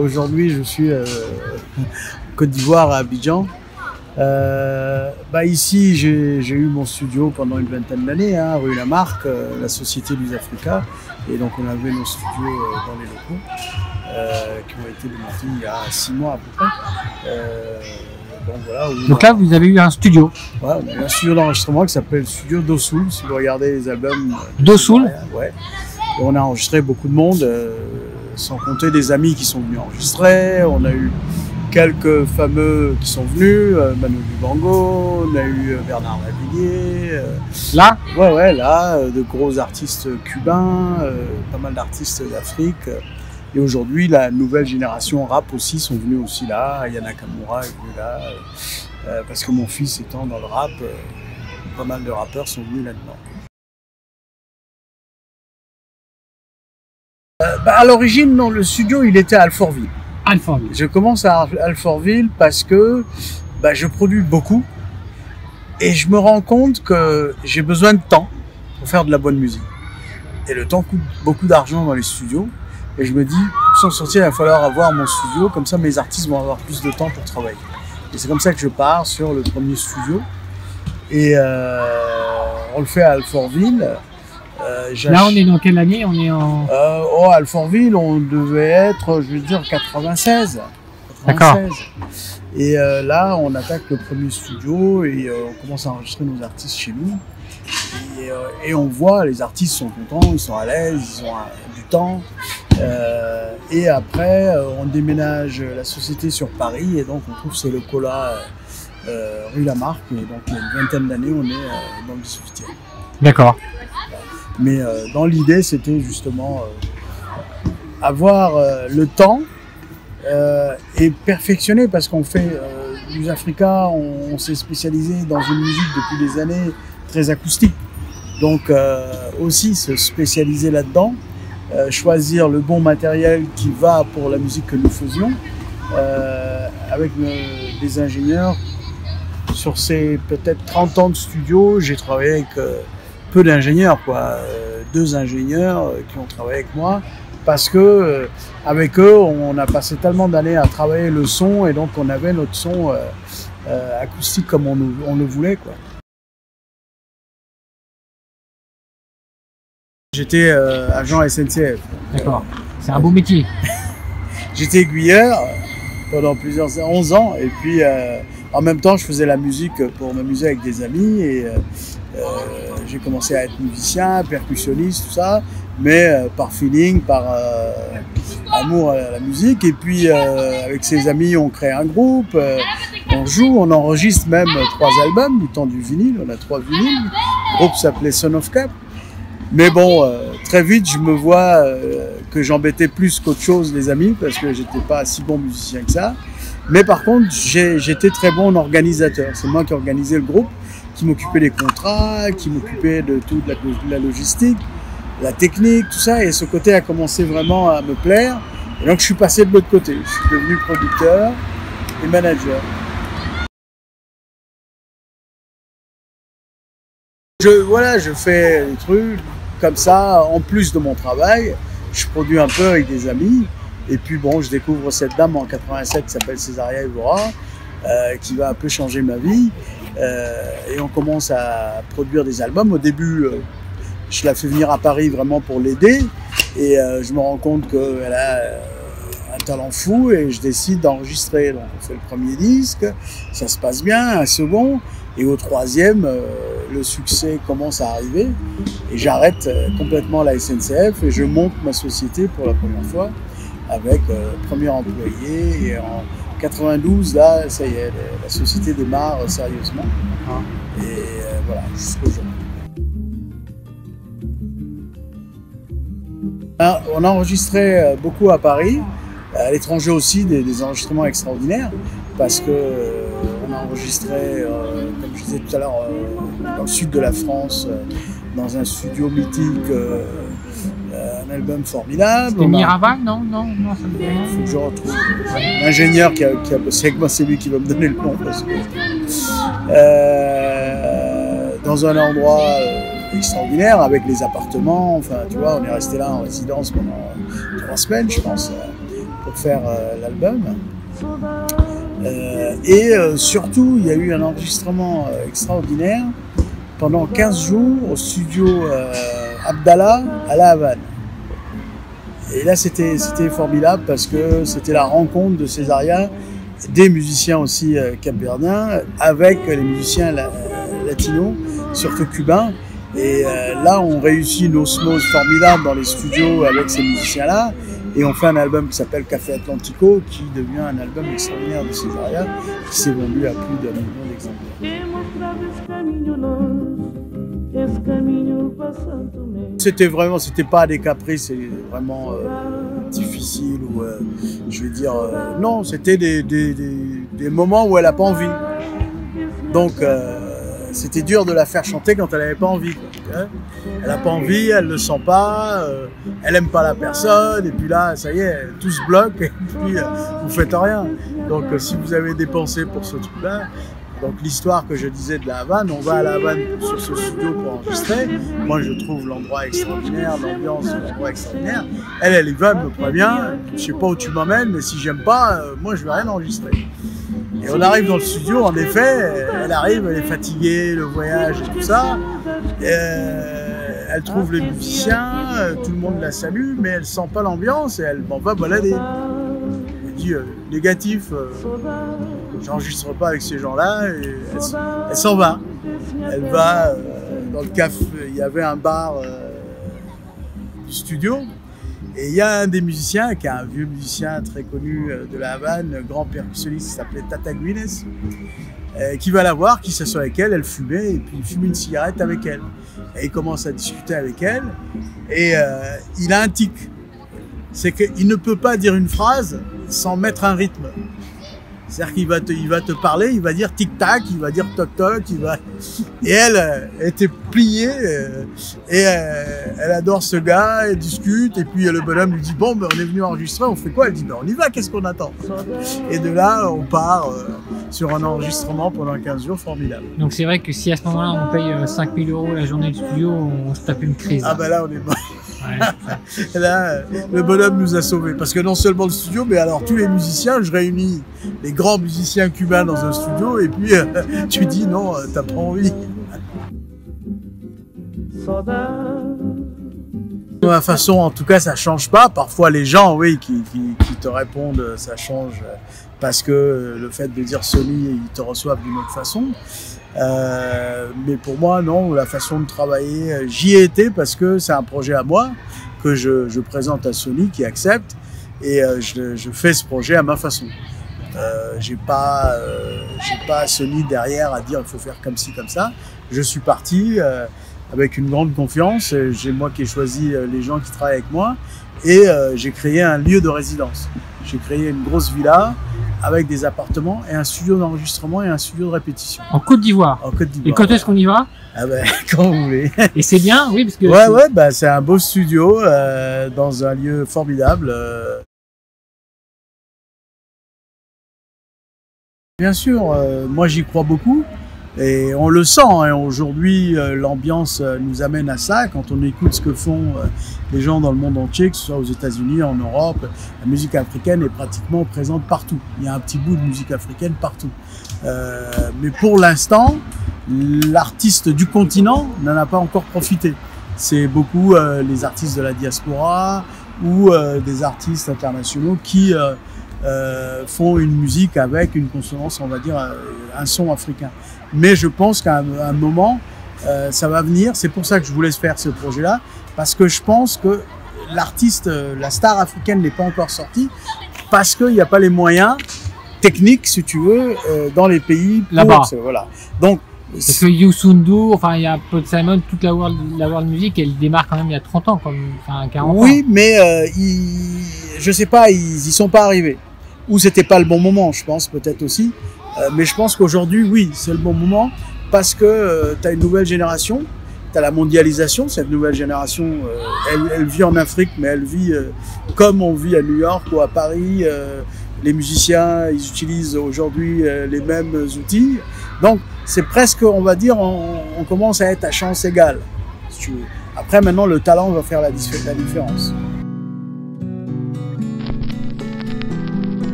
Aujourd'hui, je suis en Côte d'Ivoire, à Abidjan. Ici, j'ai eu mon studio pendant une vingtaine d'années, hein, rue Lamarck, la société Luz Africa. Et donc, on avait nos studios dans les locaux qui ont été démontés il y a 6 mois à peu près. Donc là, vous avez eu un studio. Ouais, on a eu un studio d'enregistrement qui s'appelle Studio Dosoul. Si vous regardez les albums. Dosoul. Ouais. Et on a enregistré beaucoup de monde, sans compter des amis qui sont venus enregistrer. On a eu quelques fameux qui sont venus, Manu Dibango, on a eu Bernard Lavilliers. Là? Ouais, là, de gros artistes cubains, pas mal d'artistes d'Afrique. Et aujourd'hui, la nouvelle génération rap aussi sont venus aussi là. Yana Kamura est venu là, parce que mon fils étant dans le rap, pas mal de rappeurs sont venus là-dedans. À l'origine, non, le studio, il était à Alfortville. Alfortville. Je commence à Alfortville parce que je produis beaucoup et je me rends compte que j'ai besoin de temps pour faire de la bonne musique. Et le temps coûte beaucoup d'argent dans les studios. Et je me dis, pour s'en sortir, il va falloir avoir mon studio, comme ça mes artistes vont avoir plus de temps pour travailler. Et c'est comme ça que je pars sur le premier studio. Et on le fait à Alfortville. Là, on est dans quelle année? On est en... à Alfortville, on devait être, je veux dire, 96. D'accord. Et là, on attaque le premier studio et on commence à enregistrer nos artistes chez nous. Et on voit, les artistes sont contents, ils sont à l'aise, ils ont du temps. Et après, on déménage la société sur Paris et donc on trouve ces locaux-là rue Lamarck. Et donc, il y a une vingtaine d'années, on est dans le 18e. D'accord. Mais dans l'idée, c'était justement avoir le temps et perfectionner, parce qu'on fait Luz Africa, on s'est spécialisé dans une musique depuis des années très acoustique. Donc aussi se spécialiser là-dedans, choisir le bon matériel qui va pour la musique que nous faisions, avec des ingénieurs. Sur ces peut-être 30 ans de studio, j'ai travaillé avec peu d'ingénieurs, 2 ingénieurs qui ont travaillé avec moi, parce que avec eux, on a passé tellement d'années à travailler le son, et donc on avait notre son acoustique comme on le voulait, quoi. J'étais agent SNCF. D'accord. C'est un beau métier. J'étais aiguilleur pendant 11 ans, et puis en même temps, je faisais la musique pour m'amuser avec des amis, et j'ai commencé à être musicien, percussionniste, tout ça, mais par feeling, par amour à la musique. Et puis avec ses amis, on crée un groupe, on joue, on enregistre même 3 albums du temps du vinyle. On a 3 vinyles. Le groupe s'appelait Son of Cap. Mais bon, très vite, je me vois que j'embêtais plus qu'autre chose les amis, parce que j'étais pas si bon musicien que ça. Mais par contre, j'étais très bon organisateur. C'est moi qui organisais le groupe, qui m'occupait des contrats, qui m'occupait de toute la logistique, la technique, tout ça. Et ce côté a commencé vraiment à me plaire. Et donc, je suis passé de l'autre côté. Je suis devenu producteur et manager. Je fais des trucs comme ça, en plus de mon travail. Je produis un peu avec des amis. Et puis bon, je découvre cette dame en 87 qui s'appelle Césaria Evora, qui va un peu changer ma vie. Et on commence à produire des albums. Au début, je la fais venir à Paris vraiment pour l'aider. Et je me rends compte qu'elle a un talent fou, et je décide d'enregistrer. Donc on fait le premier disque, ça se passe bien, un second. Et au 3e, le succès commence à arriver. Et j'arrête complètement la SNCF et je monte ma société pour la première fois, avec premier employé. Et en 92, là, ça y est, la société démarre sérieusement. Et voilà, jusqu'aujourd'hui. On a enregistré beaucoup à Paris, à l'étranger aussi, des enregistrements extraordinaires, parce que on a enregistré, comme je disais tout à l'heure, dans le sud de la France, dans un studio mythique, un album formidable. C'était Miraval, non, ça me dit rien. Il faut que je retrouve. L'ingénieur qui a bossé avec moi, c'est lui qui va me donner le nom. Parce que, dans un endroit extraordinaire, avec les appartements, enfin, tu vois, on est resté là en résidence pendant 3 semaines, je pense. pour faire l'album. Surtout, il y a eu un enregistrement extraordinaire pendant 15 jours au studio Abdallah à La Havane. Et là, c'était formidable parce que c'était la rencontre de Césaria, des musiciens aussi capverdiens, avec les musiciens latinos, surtout cubains. Et là, on réussit une osmose formidable dans les studios avec ces musiciens-là. Et on fait un album qui s'appelle Café Atlantico, qui devient un album extraordinaire de Césaria, qui s'est vendu à plus d'1 million d'exemplaires. C'était pas des caprices, c'est vraiment difficile, ou je vais dire, non, c'était des moments où elle n'a pas envie. Donc, c'était dur de la faire chanter quand elle n'avait pas envie. Elle n'a pas envie, elle ne le sent pas, elle n'aime pas la personne, et puis là, ça y est, tout se bloque, et puis vous faites rien. Donc si vous avez dépensé pour ce truc-là, donc l'histoire que je disais de La Havane, on va à La Havane sur ce studio pour enregistrer. Moi, je trouve l'endroit extraordinaire, l'ambiance de l'endroit extraordinaire. Elle y va, elle me prévient, je sais pas où tu m'emmènes, mais si j'aime pas, moi je vais rien enregistrer. Et on arrive dans le studio, en effet, elle arrive, elle est fatiguée, le voyage et tout ça. Elle trouve les musiciens, tout le monde la salue, mais elle sent pas l'ambiance et elle m'en va balader. Elle dit négatif, j'enregistre pas avec ces gens-là, et elle s'en va. Elle va dans le café, il y avait un bar du studio. Et il y a un des musiciens, qui est un vieux musicien très connu de La Havane, grand percussionniste, qui s'appelait Tata Guines, qui va la voir, qui s'assoit avec elle, elle fumait, et puis il fume une cigarette avec elle. Et il commence à discuter avec elle, et il a un tic. C'est qu'il ne peut pas dire une phrase sans mettre un rythme. C'est-à-dire qu'il va te parler, il va dire tic-tac, il va dire toc-toc, et elle était pliée, et elle adore ce gars, elle discute, et puis le bonhomme lui dit « Bon, ben, on est venu enregistrer, on fait quoi ?» Elle dit ben, « On y va, qu'est-ce qu'on attend ?» Et de là, on part sur un enregistrement pendant 15 jours formidable. Donc c'est vrai que si à ce moment-là, on paye 5 000 € la journée de studio, on se tape une crise. Ah ben là, on est mort. Ouais. Là, le bonhomme nous a sauvés, parce que non seulement le studio, mais alors tous les musiciens, je réunis les grands musiciens cubains dans un studio, et puis tu dis non, t'as pas envie. De ma façon, en tout cas, ça change pas. Parfois, les gens, oui, qui te répondent, ça change, parce que le fait de dire Sony, ils te reçoivent d'une autre façon. Mais pour moi, non, la façon de travailler, j'y ai été parce que c'est un projet à moi que je présente à Sony qui accepte, et je fais ce projet à ma façon. J'ai pas Sony derrière à dire il faut faire comme ci, comme ça. Je suis parti avec une grande confiance, j'ai moi qui ai choisi les gens qui travaillent avec moi, et j'ai créé un lieu de résidence. J'ai créé une grosse villa avec des appartements et un studio d'enregistrement et un studio de répétition. En Côte d'Ivoire. En Côte d'Ivoire. Et quand est-ce qu'on y va? Ah ben, quand vous voulez. Et c'est bien, oui, parce que... Ouais, bah, c'est un beau studio dans un lieu formidable. Bien sûr, moi j'y crois beaucoup. Et on le sent, hein. Aujourd'hui, l'ambiance nous amène à ça. Quand on écoute ce que font les gens dans le monde entier, que ce soit aux États-Unis, en Europe, la musique africaine est pratiquement présente partout. Il y a un petit bout de musique africaine partout. Mais pour l'instant, l'artiste du continent n'en a pas encore profité. C'est beaucoup les artistes de la diaspora ou des artistes internationaux qui font une musique avec une consonance, on va dire, un son africain. Mais je pense qu'à un moment, ça va venir. C'est pour ça que je voulais faire ce projet-là, parce que je pense que l'artiste, la star africaine n'est pas encore sortie, parce qu'il n'y a pas les moyens techniques, si tu veux, dans les pays là-bas. Voilà. Donc, parce que Youssou N'Dour, enfin, il y a Paul Simon, toute la world music, elle démarre quand même il y a 30 ans, enfin 40 ans. Oui, mais je sais pas, ils y sont pas arrivés. Ou c'était pas le bon moment, je pense, peut-être aussi. Mais je pense qu'aujourd'hui, oui, c'est le bon moment, parce que tu as une nouvelle génération, tu as la mondialisation. Cette nouvelle génération, elle vit en Afrique, mais elle vit comme on vit à New York ou à Paris. Les musiciens, ils utilisent aujourd'hui les mêmes outils. Donc, c'est presque, on va dire, on commence à être à chance égale, si tu veux. Après, maintenant, le talent va faire la différence.